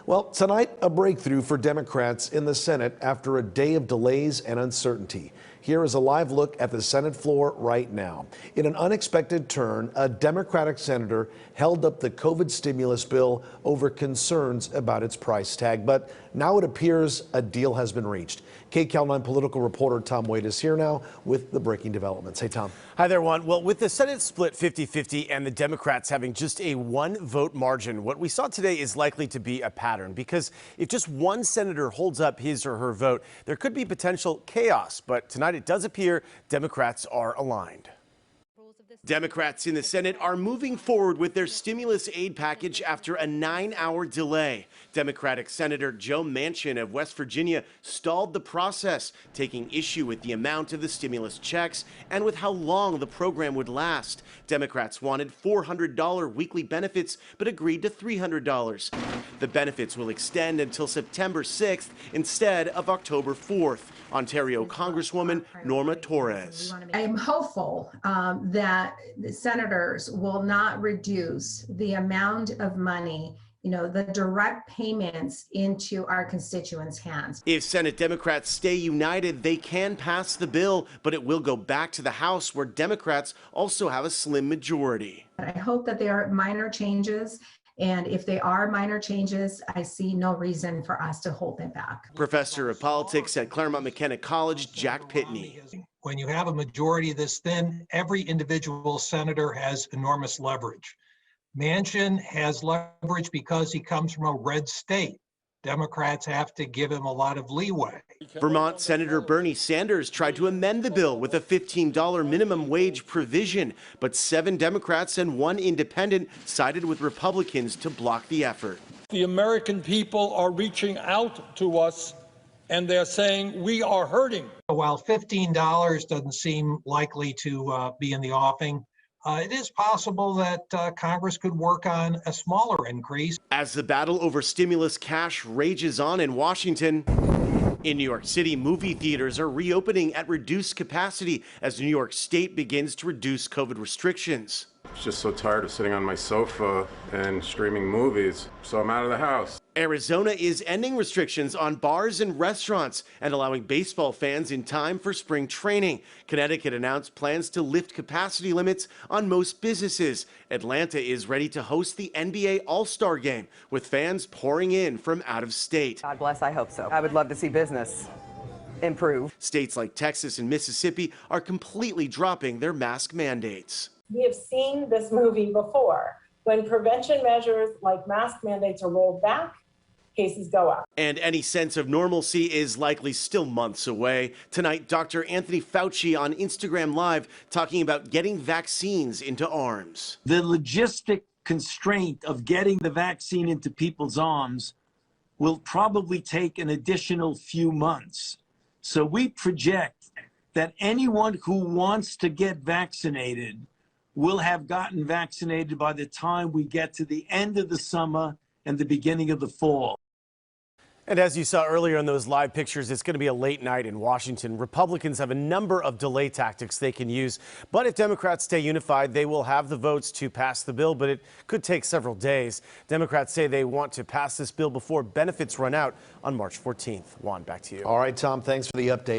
Well, tonight, a breakthrough for Democrats in the Senate after a day of delays and uncertainty. Here is a live look at the Senate floor right now. In an unexpected turn, a Democratic senator held up the COVID stimulus bill over concerns about its price tag. But now it appears a deal has been reached. KCAL 9 political reporter Tom Wade is here now with the breaking developments. Hey, Tom. Hi there, Juan. Well, with the Senate split 50-50 and the Democrats having just a one-vote margin, what we saw today is likely to be a pattern, because if just one senator holds up his or her vote, there could be potential chaos. But tonight it does appear Democrats are aligned. Democrats in the Senate are moving forward with their stimulus aid package after a 9-hour delay. Democratic Senator Joe Manchin of West Virginia stalled the process, taking issue with the amount of the stimulus checks and with how long the program would last. Democrats wanted $400 weekly benefits, but agreed to $300. The benefits will extend until September 6th instead of October 4th. Ontario Congresswoman Norma Torres. I am hopeful that the senators will not reduce the amount of money, the direct payments into our constituents' hands. If Senate Democrats stay united, they can pass the bill, but it will go back to the House, where Democrats also have a slim majority. I hope that they are minor changes. And if they are minor changes, I see no reason for us to hold them back. Professor of politics at Claremont McKenna College, Jack Pitney. When you have a majority this thin, every individual senator has enormous leverage. Manchin has leverage because he comes from a red state. Democrats have to give him a lot of leeway. Vermont Senator Bernie Sanders tried to amend the bill with a $15 minimum wage provision, but 7 Democrats and 1 independent sided with Republicans to block the effort. The American people are reaching out to us, and they're saying we are hurting. While $15 doesn't seem likely to be in the offing, it is possible that Congress could work on a smaller increase. As the battle over stimulus cash rages on in Washington, in New York City, movie theaters are reopening at reduced capacity as New York State begins to reduce COVID restrictions. I'm just so tired of sitting on my sofa and streaming movies, so I'm out of the house. Arizona is ending restrictions on bars and restaurants and allowing baseball fans in time for spring training. Connecticut announced plans to lift capacity limits on most businesses. Atlanta is ready to host the NBA All-Star Game, with fans pouring in from out of state. God bless, I hope so. I would love to see business improve. States like Texas and Mississippi are completely dropping their mask mandates. We have seen this movie before. When prevention measures like mask mandates are rolled back, cases go up. And any sense of normalcy is likely still months away. Tonight, Dr. Anthony Fauci on Instagram Live talking about getting vaccines into arms. The logistic constraint of getting the vaccine into people's arms will probably take an additional few months. So we project that anyone who wants to get vaccinated will have gotten vaccinated by the time we get to the end of the summer and the beginning of the fall. And as you saw earlier in those live pictures, it's going to be a late night in Washington. Republicans have a number of delay tactics they can use. But if Democrats stay unified, they will have the votes to pass the bill, but it could take several days. Democrats say they want to pass this bill before benefits run out on March 14th. Juan, back to you. All right, Tom, thanks for the update.